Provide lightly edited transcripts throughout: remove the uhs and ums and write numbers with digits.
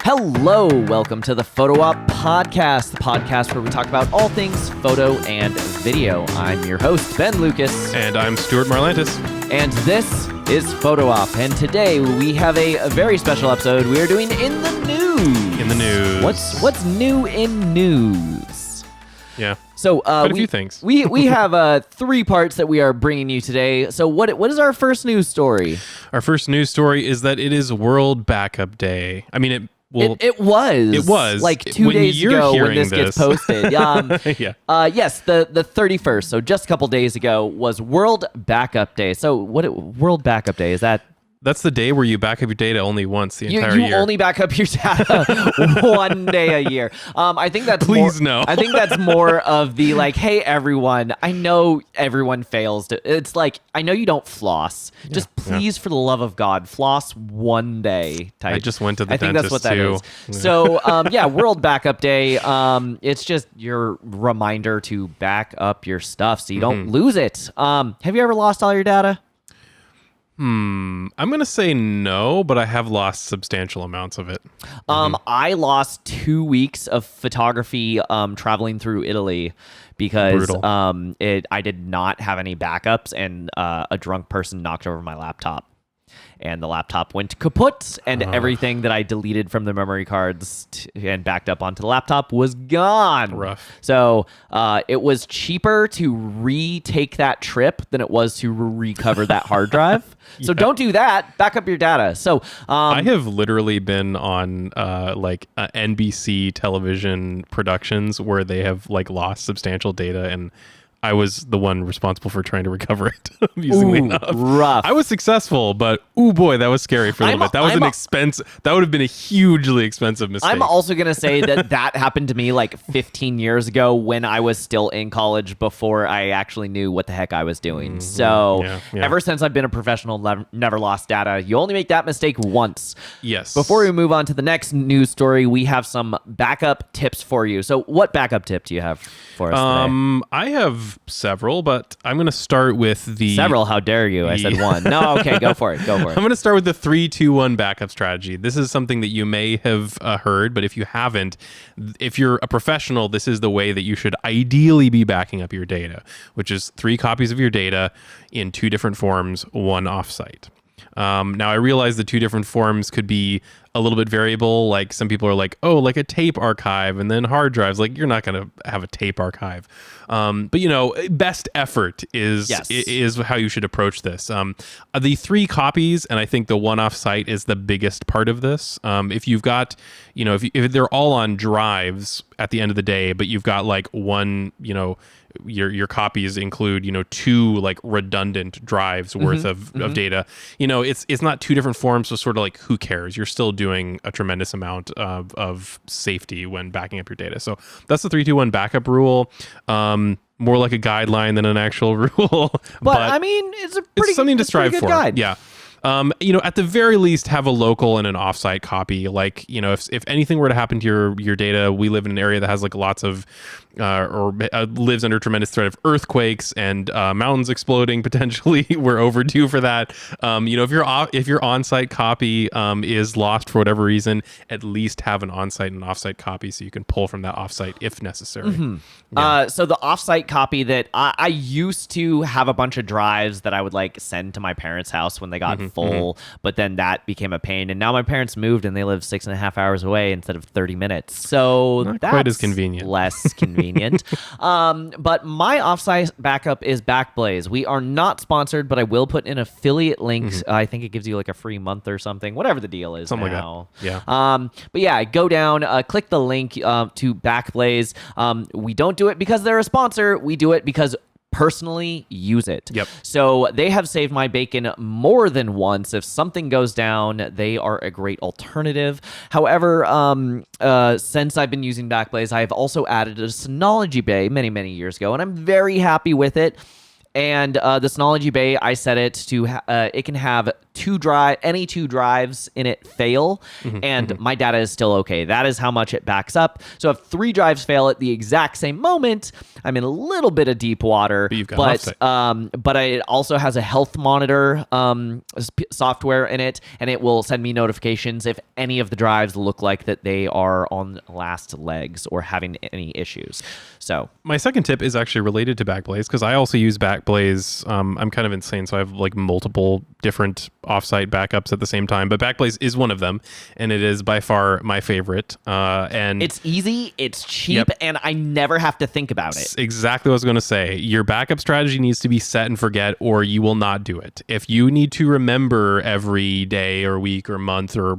Hello, welcome to the Photo Op Podcast, the podcast where we talk about all things photo and video. I'm your host, Ben Lucas. And I'm Stuart Marlantis. And this is Photo Op. And today we have a very special episode we are doing in the news. In the news. What's new in news? Yeah. So quite a few things. we have three parts that we are bringing you today. So what is our first news story? Our first news story is that it is World Backup Day. I mean, It was like 2 days ago when this gets posted. Yeah. Yes, the 31st. So just a couple days ago was World Backup Day. So World Backup Day is that? That's the day where you back up your data only once the entire year. You only back up your data one day a year. I think that's no. I think that's more of the like, hey everyone, I know everyone fails to. It's like I know you don't floss. Yeah, just please, for the love of God, floss one day. Type. I just went to the dentist I think that's what that too. is. So World Backup Day. It's just your reminder to back up your stuff so you don't lose it. Have you ever lost all your data? I'm going to say no, but I have lost substantial amounts of it. I lost 2 weeks of photography traveling through Italy because I did not have any backups, and a drunk person knocked over my laptop. And the laptop went kaput, and everything that I deleted from the memory cards and backed up onto the laptop was gone. Rough. So it was cheaper to retake that trip than it was to recover that hard drive. So don't do that. Back up your data. So I have literally been on NBC television productions where they have lost substantial data, and I was the one responsible for trying to recover it, amusingly enough. Rough. I was successful, but boy, that was scary for a little bit. That was an expense. That would have been a hugely expensive mistake. I'm also going to say that happened to me 15 years ago when I was still in college before I actually knew what the heck I was doing. So ever since I've been a professional, never lost data. You only make that mistake once. Yes. Before we move on to the next news story, we have some backup tips for you. So what backup tip do you have for us today? I have several, but I'm going to start with the... Several? How dare you? I said one. No, okay, go for it. I'm going to start with the 3-2-1 backup strategy. This is something that you may have heard, but if you haven't, if you're a professional, this is the way that you should ideally be backing up your data, which is 3 copies of your data in 2 different forms, one offsite. Now, I realize the 2 different forms could be a little bit variable. Like some people are like, oh, like a tape archive and then hard drives. Like you're not going to have a tape archive. But best effort is how you should approach this. The 3 copies, and I think the one offsite is the biggest part of this. If you've got, if they're all on drives at the end of the day, but you've got one, your copies include 2 redundant drives worth of data. It's not 2 different forms, so sort of who cares? You're still doing a tremendous amount of safety when backing up your data. So that's the 3-2-1 backup rule. More like a guideline than an actual rule. But I mean, it's something to strive for. Guide. Yeah. At the very least, have a local and an offsite copy. If anything were to happen to your data, we live in an area that has lots of lives under tremendous threat of earthquakes and mountains exploding potentially. We're overdue for that. If your on-site copy is lost for whatever reason, at least have an on-site and offsite copy so you can pull from that offsite if necessary. So the offsite copy that I used to have a bunch of drives that I would send to my parents' house when they got full, but then that became a pain. And now my parents moved and they live 6.5 hours away instead of 30 minutes. So not that's quite as convenient. Less convenient. But my offsite backup is Backblaze. We are not sponsored, but I will put in affiliate links. I think it gives you a free month or something, whatever the deal is. Something now. Like that. Yeah. But yeah, go down, click the link to Backblaze. We don't do it because they're a sponsor. We do it because personally use it. Yep. So they have saved my bacon more than once. If something goes down, they are a great alternative. However, since I've been using Backblaze, I have also added a Synology Bay many, many years ago, and I'm very happy with it. And the Synology Bay, I set it to it can have any two drives in it fail, and my data is still okay. That is how much it backs up. So if 3 drives fail at the exact same moment, I'm in a little bit of deep water. But you've got but it also has a health monitor software in it, and it will send me notifications if any of the drives look like that they are on last legs or having any issues. So my second tip is actually related to Backblaze, because I also use Backblaze. I'm kind of insane, so I have like multiple different offsite backups at the same time, but Backblaze is one of them, and it is by far my favorite. And it's easy, it's cheap, and I never have to think about it. Exactly what I was going to say. Your backup strategy needs to be set and forget, or you will not do it. If you need to remember every day or week or month or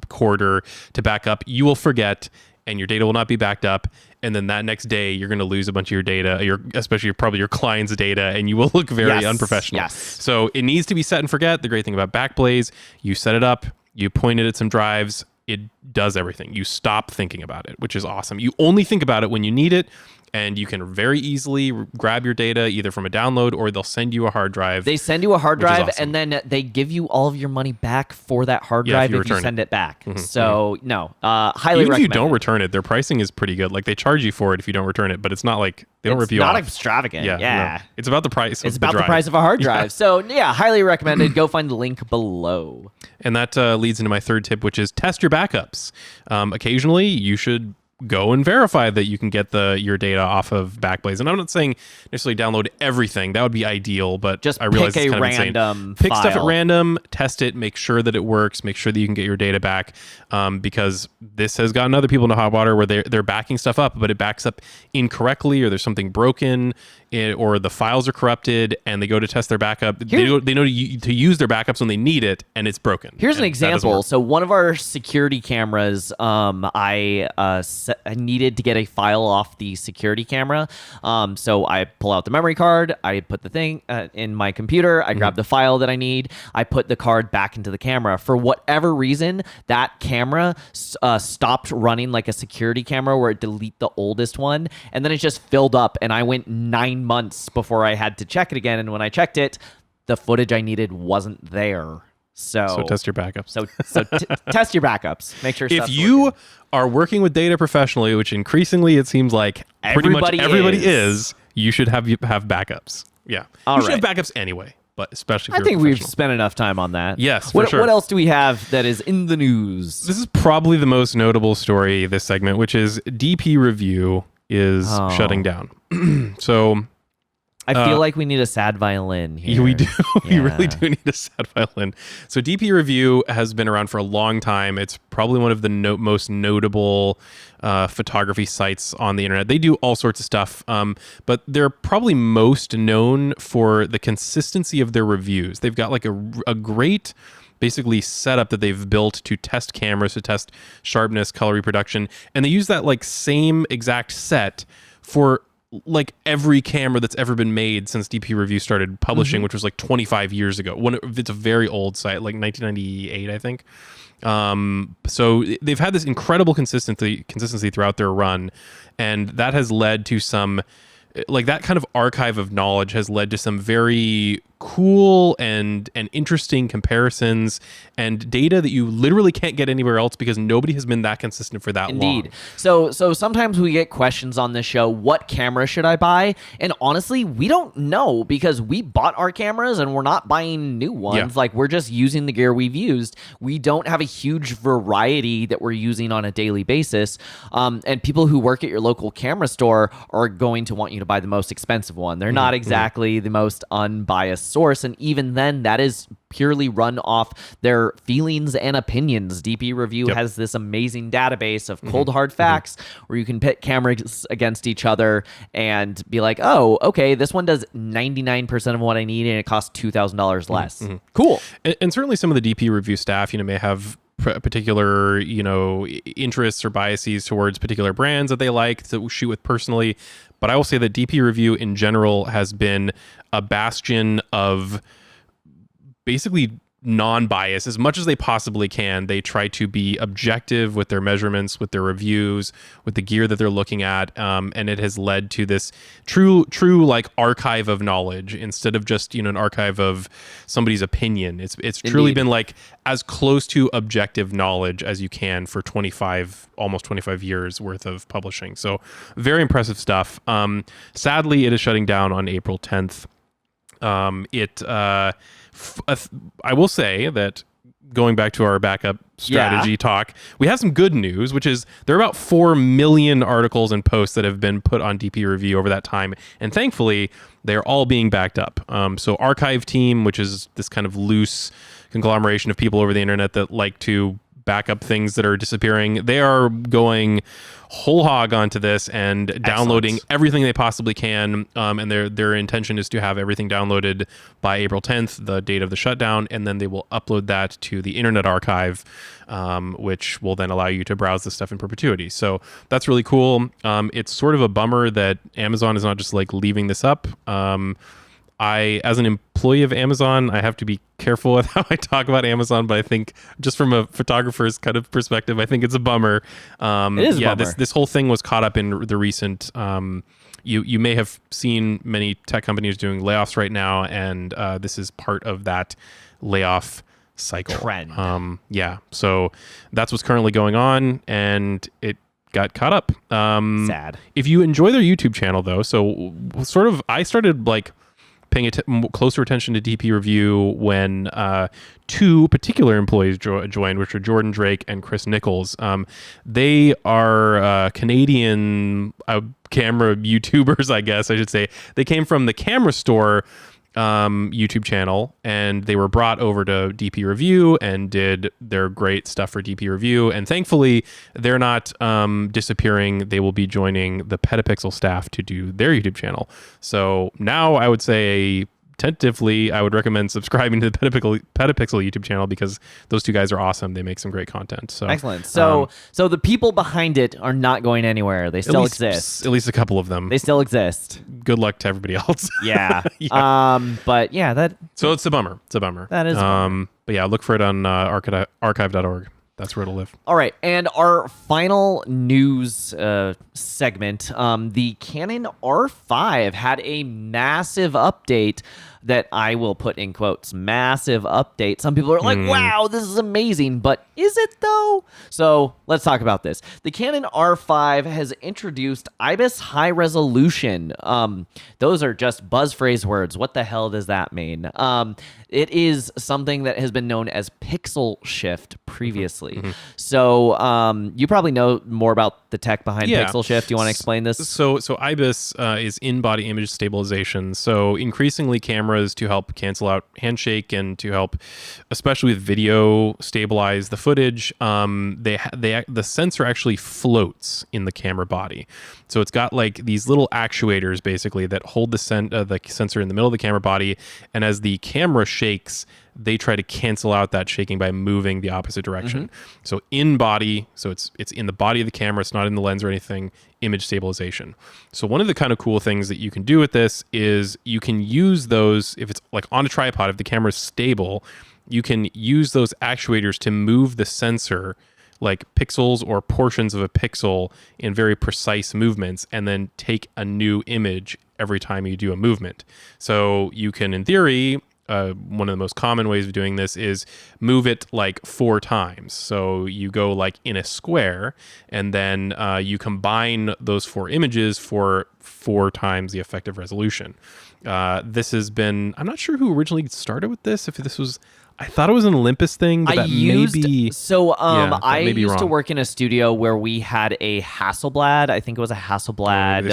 quarter to back up, you will forget, and your data will not be backed up. And then that next day, you're going to lose a bunch of your data, especially probably your client's data, and you will look very unprofessional. Yes. So it needs to be set and forget. The great thing about Backblaze, you set it up, you point it at some drives, it does everything. You stop thinking about it, which is awesome. You only think about it when you need it, and you can very easily grab your data either from a download, or they'll send you a hard drive. They send you a hard drive, awesome. and then they give you all of your money back for that hard drive if you send it back. So no, highly Even recommend. if you don't return it, their pricing is pretty good. Like, they charge you for it if you don't return it, but it's not like they don't rip you off. It's not extravagant. Yeah. No. It's about the price. It's about the price of a hard drive. So yeah, highly recommended. Go find the link below. And that leads into my third tip, which is test your backups. Occasionally, you should go and verify that you can get your data off of Backblaze. And I'm not saying necessarily download everything. That would be ideal, but just I realize pick it's a kind of random insane. Pick file. stuff at random, test it, make sure that it works, make sure that you can get your data back, because this has gotten other people into hot water where they're backing stuff up, but it backs up incorrectly, or there's something broken, or the files are corrupted, and they go to test their backup. They know to use their backups when they need it, and it's broken. Here's an example. So one of our security cameras, I needed to get a file off the security camera. So I pull out the memory card, I put the thing in my computer, I grab the file that I need, I put the card back into the camera. For whatever reason, that camera stopped running like a security camera where it delete the oldest one, and then it just filled up, and I went 9 months before I had to check it again. And when I checked it, the footage I needed wasn't there. So test your backups. Test your backups. Make sure if you are working with data professionally, which increasingly it seems like pretty much everybody is, you should have backups. Yeah. You should have backups anyway, but especially if I think we've spent enough time on that. Yes, for sure. What else do we have that is in the news? This is probably the most notable story this segment, which is DP Review is shutting down. So I feel like we need a sad violin here. We do. We really do need a sad violin. So DP Review has been around for a long time. It's probably one of the most notable photography sites on the internet. They do all sorts of stuff, but they're probably most known for the consistency of their reviews. They've got like a great basically setup that they've built to test cameras, to test sharpness, color reproduction, and they use that like same exact set for like every camera that's ever been made since DP Review started publishing, which was like 25 years ago. It's a very old site, like 1998, I think. So they've had this incredible consistency throughout their run, and that has led to some, like, that kind of archive of knowledge has led to some very cool and interesting comparisons and data that you literally can't get anywhere else because nobody has been that consistent for that long. Indeed. So sometimes we get questions on this show, what camera should I buy? And honestly, we don't know because we bought our cameras and we're not buying new ones. Yeah. Like, we're just using the gear we've used. We don't have a huge variety that we're using on a daily basis. And people who work at your local camera store are going to want you to buy the most expensive one. They're not exactly the most unbiased source, and even then that is purely run off their feelings and opinions. DP Review has this amazing database of cold hard facts where you can pit cameras against each other and be like, oh, okay, this one does 99% of what I need and it costs $2,000 less. Cool. And certainly some of the DP Review staff, may have particular, interests or biases towards particular brands that they like to shoot with personally. But I will say that DP Review in general has been a bastion of basically non-biased as much as they possibly can. They try to be objective with their measurements, with their reviews, with the gear that they're looking at, and it has led to this true like archive of knowledge instead of just an archive of somebody's opinion. It's truly been like as close to objective knowledge as you can for almost 25 years worth of publishing. So very impressive stuff. Sadly, it is shutting down on April 10th. I will say that going back to our backup strategy talk, we have some good news, which is there are about 4 million articles and posts that have been put on DP Review over that time. And thankfully, they're all being backed up. So Archive Team, which is this kind of loose conglomeration of people over the internet that like to back up things that are disappearing, they are going whole hog onto this and downloading everything they possibly can. And their intention is to have everything downloaded by April 10th, the date of the shutdown, and then they will upload that to the Internet Archive, which will then allow you to browse the stuff in perpetuity. So that's really cool. It's sort of a bummer that Amazon is not just like leaving this up. As an employee of Amazon, I have to be careful with how I talk about Amazon, but I think just from a photographer's kind of perspective, I think it's a bummer. It is a bummer. This whole thing was caught up in the recent, you may have seen many tech companies doing layoffs right now, and this is part of that layoff cycle. Trend. So that's what's currently going on, and it got caught up. Sad. If you enjoy their YouTube channel, though, so sort of I started like paying closer attention to DP Review when 2 particular employees joined, which are Jordan Drake and Chris Nichols. They are Canadian camera YouTubers, I guess I should say. They came from the Camera Store YouTube channel, and they were brought over to DP Review and did their great stuff for DP Review. And thankfully, they're not disappearing. They will be joining the Petapixel staff to do their YouTube channel. So now I would say, tentatively, I would recommend subscribing to the Petapixel YouTube channel because those 2 guys are awesome. They make some great content. So excellent. So the people behind it are not going anywhere. They still exist. At least a couple of them. They still exist. Good luck to everybody else. Yeah. But yeah, that. So it's a bummer. It's a bummer. That is. But yeah, look for it on archive.org. That's where it'll live. All right. And our final news segment, the Canon R5 had a massive update that I will put in quotes, massive update. Some people are like, wow, this is amazing. But is it though? So let's talk about this. The Canon R5 has introduced IBIS high resolution. Those are just buzz phrase words. What the hell does that mean? It is something that has been known as pixel shift previously. So you probably know more about the tech behind pixel shift. Do you want to explain this? So IBIS is in-body image stabilization. So increasingly cameras to help cancel out handshake and to help, especially with video, stabilize the footage. The sensor actually floats in the camera body. So it's got like these little actuators basically that hold the sensor in the middle of the camera body, and as the camera shakes, they try to cancel out that shaking by moving the opposite direction. So in body, so it's in the body of the camera, it's not in the lens or anything, image stabilization. So one of the kind of cool things that you can do with this is you can use those, if it's like on a tripod, if the camera's stable, you can use those actuators to move the sensor like pixels or portions of a pixel in very precise movements, and then take a new image every time you do a movement. So you can, in theory, one of the most common ways of doing this is move it like 4 times. So you go like in a square, and then you combine those 4 images for 4 times the effective resolution. This has been, I'm not sure who originally started with this, if this was, I thought it was an Olympus thing, but I used to work in a studio where we had a Hasselblad. I think it was a Hasselblad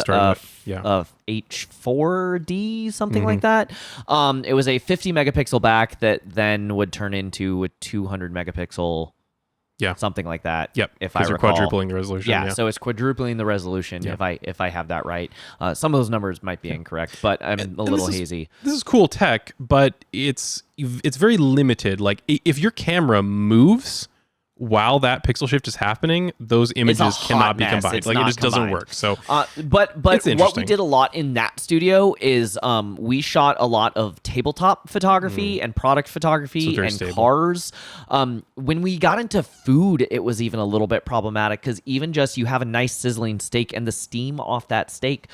of H4D, something like that. It was a 50 megapixel back that then would turn into a 200 megapixel. Yeah, something like that. Yep. If I recall, quadrupling the resolution. Yeah, so it's quadrupling the resolution. Yeah. If I have that right, some of those numbers might be incorrect, but I'm a little hazy. This is cool tech, but it's very limited. Like if your camera moves while that pixel shift is happening, those images cannot be combined. It just doesn't work. So, but what we did a lot in that studio is we shot a lot of tabletop photography and product photography and stable. cars. When we got into food, it was even a little bit problematic because even just you have a nice sizzling steak and the steam off that steak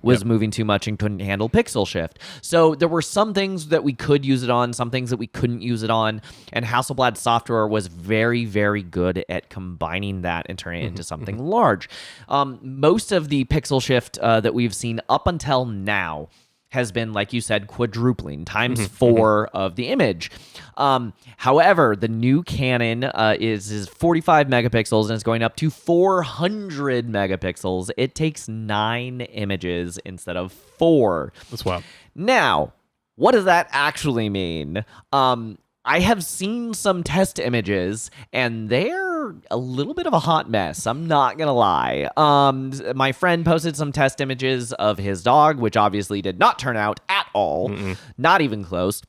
was moving too much and couldn't handle pixel shift. So there were some things that we could use it on, some things that we couldn't use it on, and Hasselblad software was very, very good at combining that and turning it into something large. Most of the pixel shift that we've seen up until now has been, like you said, quadrupling times 4 of the image. However, the new Canon is 45 megapixels and is going up to 400 megapixels. It takes 9 images instead of 4. That's wild. Now, what does that actually mean? I have seen some test images, and they're a little bit of a hot mess. I'm not going to lie. My friend posted some test images of his dog, which obviously did not turn out at all. Not even close.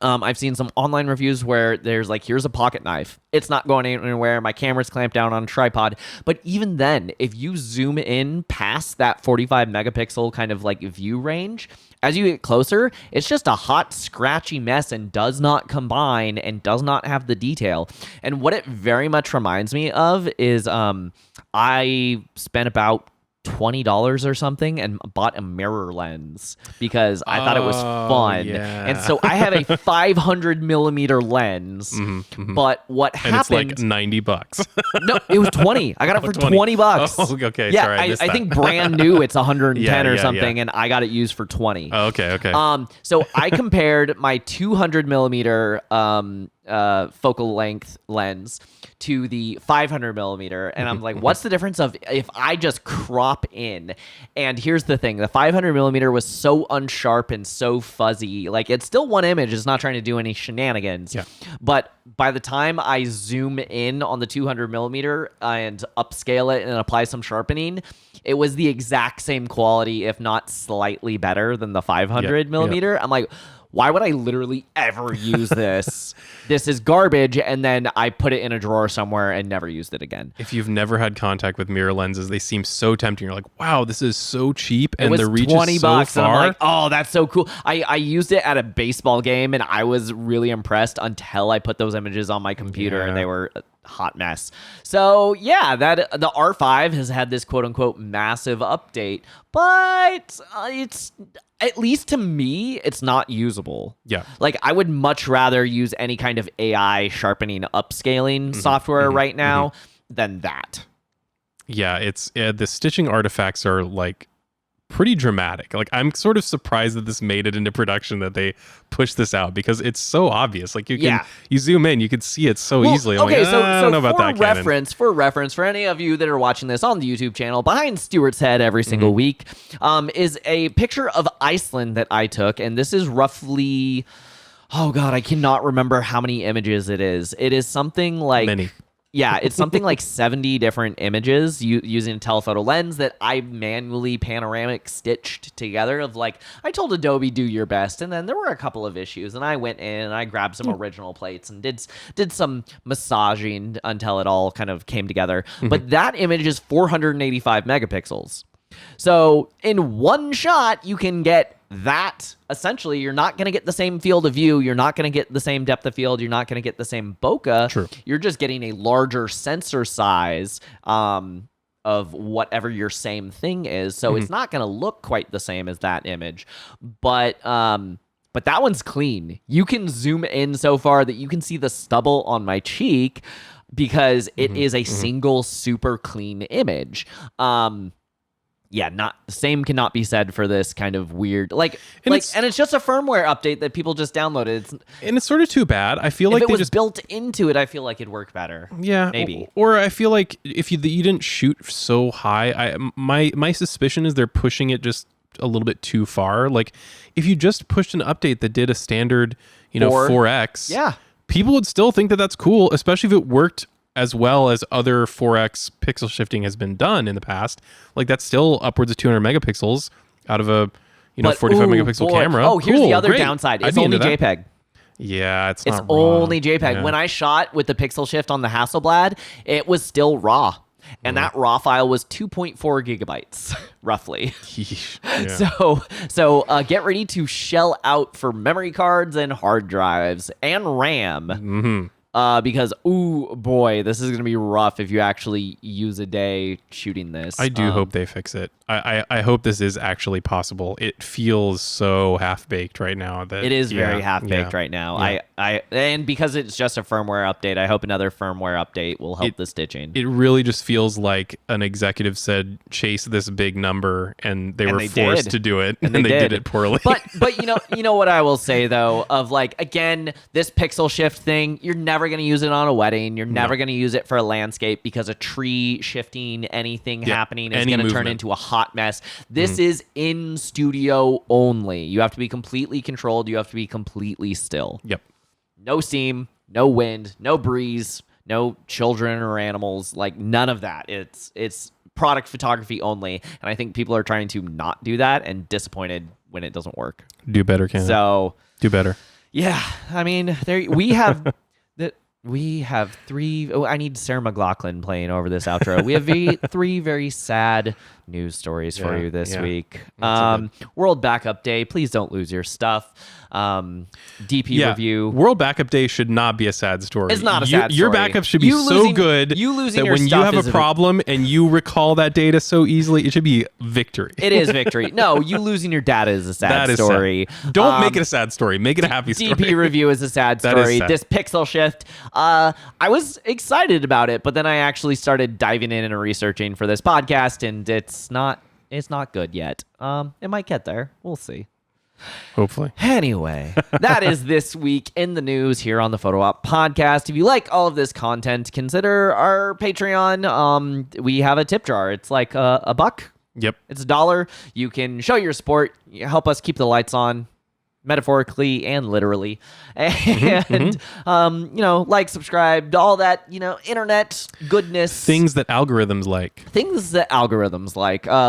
I've seen some online reviews where there's like, here's a pocket knife. It's not going anywhere. My camera's clamped down on a tripod. But even then, if you zoom in past that 45 megapixel kind of like view range, as you get closer, it's just a hot, scratchy mess and does not combine and does not have the detail. And what it very much reminds me of is I spent about $20 or something and bought a mirror lens because I thought it was fun. Yeah. And so I have a 500 millimeter lens, but what happened? And it's like $90. No, it was 20. I got it for 20 bucks. Oh, okay. Yeah, Sorry, I think brand new it's 110 or something, yeah. and I got it used for 20. Oh, okay. So I compared my 200 millimeter focal length lens to the 500 millimeter, and I'm like, what's the difference of if I just crop in? And here's the thing: the 500 millimeter was so unsharp and so fuzzy. Like, it's still one image; it's not trying to do any shenanigans. Yeah. But by the time I zoom in on the 200 millimeter and upscale it and apply some sharpening, it was the exact same quality, if not slightly better than the 500 millimeter. I'm like, why would I literally ever use this? This is garbage. And then I put it in a drawer somewhere and never used it again. If you've never had contact with mirror lenses, they seem so tempting. You're like, wow, this is so cheap, and the reach is so far. And I'm like, oh, that's so cool. I used it at a baseball game, and I was really impressed until I put those images on my computer, and they were a hot mess. So yeah, that the R5 has had this quote unquote massive update, but it's, at least to me, it's not usable. Yeah. Like, I would much rather use any kind of AI sharpening upscaling software right now than that. Yeah, it's the stitching artifacts are like pretty dramatic. Like, I'm sort of surprised that this made it into production, that they pushed this out, because it's so obvious. Like, you zoom in, you can see it so easily. I'm okay, like, I don't know about that, for reference, for any of you that are watching this on the YouTube channel, behind Stuart's head every single week, is a picture of Iceland that I took, and this is roughly, oh god, I cannot remember how many images it is. It is something like many. Yeah, it's something like 70 different images using a telephoto lens that I manually panoramic stitched together. Of like, I told Adobe, do your best, and then there were a couple of issues, and I went in and I grabbed some original plates and did some massaging until it all kind of came together. But that image is 485 megapixels. So in one shot, you can get that. Essentially, you're not going to get the same field of view. You're not going to get the same depth of field. You're not going to get the same bokeh. True. You're just getting a larger sensor size of whatever your same thing is. So it's not going to look quite the same as that image. But that one's clean. You can zoom in so far that you can see the stubble on my cheek because it is a single super clean image. Yeah, not same cannot be said for this kind of weird and it's just a firmware update that people just downloaded. It's sort of too bad. I feel like if it they was just built into it, I feel like it'd work better. Yeah, maybe. Or I feel like if you didn't shoot so high, my suspicion is they're pushing it just a little bit too far. Like, if you just pushed an update that did a standard, 4x, yeah, people would still think that that's cool, especially if it worked as well as other 4x pixel shifting has been done in the past. Like, that's still upwards of 200 megapixels out of a 45 megapixel camera. Oh, here's cool, the other great. downside. I'd It's be only into that. JPEG. Yeah, it's It's not raw. only JPEG. Yeah. When I shot with the pixel shift on the Hasselblad, it was still raw. And that raw file was 2.4 gigabytes, roughly. Yeesh. Yeah. So get ready to shell out for memory cards and hard drives and RAM. Mm-hmm. Because, ooh, boy, this is going to be rough if you actually use a day shooting this. I do hope they fix it. I hope this is actually possible. It feels so half-baked right now. That it is very half-baked right now. Yeah. And because it's just a firmware update, I hope another firmware update will help the stitching. It really just feels like an executive said, chase this big number, and they were forced to do it, and they did it poorly. But you know what I will say, though, of like, again, this pixel shift thing, you're never going to use it on a wedding. You're never going to use it for a landscape because a tree shifting, anything happening is going to turn into a hot mess. This is in studio only. You have to be completely controlled. You have to be completely still. Yep. No steam, no wind, no breeze, no children or animals, like none of that. It's product photography only. And I think people are trying to not do that and disappointed when it doesn't work. Do better, Canon. So do better. Yeah, I mean, we have three. Oh, I need Sarah McLachlan playing over this outro. We have three very sad news stories for you this week. World Backup Day. Please don't lose your stuff. DP review. World Backup Day should not be a sad story. It's not a sad story. Your backup should be so good that when you have a problem and you recall that data so easily, it should be victory. It is victory. No, you losing your data is a sad story. Sad. Don't make it a sad story. Make it a happy story. DP review is a sad story. Sad. This pixel shift, I was excited about it, but then I actually started diving in and researching for this podcast, and it's not good yet. It might get there. We'll see. Hopefully. Anyway, that is this week in the news here on the Photo Op Podcast. If you like all of this content, consider our Patreon. We have a tip jar. It's like a buck. Yep. It's $1. You can show your support, help us keep the lights on, metaphorically and literally, and like, subscribe, all that, internet goodness, things that algorithms like.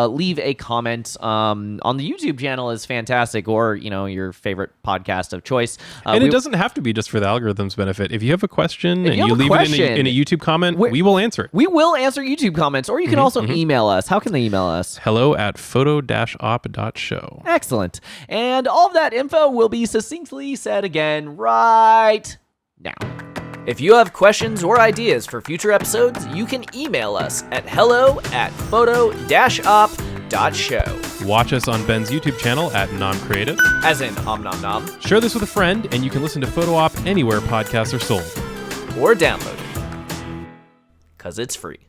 Leave a comment on the YouTube channel is fantastic, or your favorite podcast of choice, and it doesn't have to be just for the algorithm's benefit. If you have a question and you leave it in a YouTube comment, we will answer it. We will answer YouTube comments, or you can also email us. How can they email us? hello@photo-op.show. Excellent. And all of that info will be succinctly said again right now. If you have questions or ideas for future episodes, you can email us at hello@photo-op.show. Watch us on Ben's YouTube channel at NomCreative. As in Om Nom Nom. Share this with a friend, and you can listen to Photo Op anywhere podcasts are sold. Or download it. 'Cause it's free.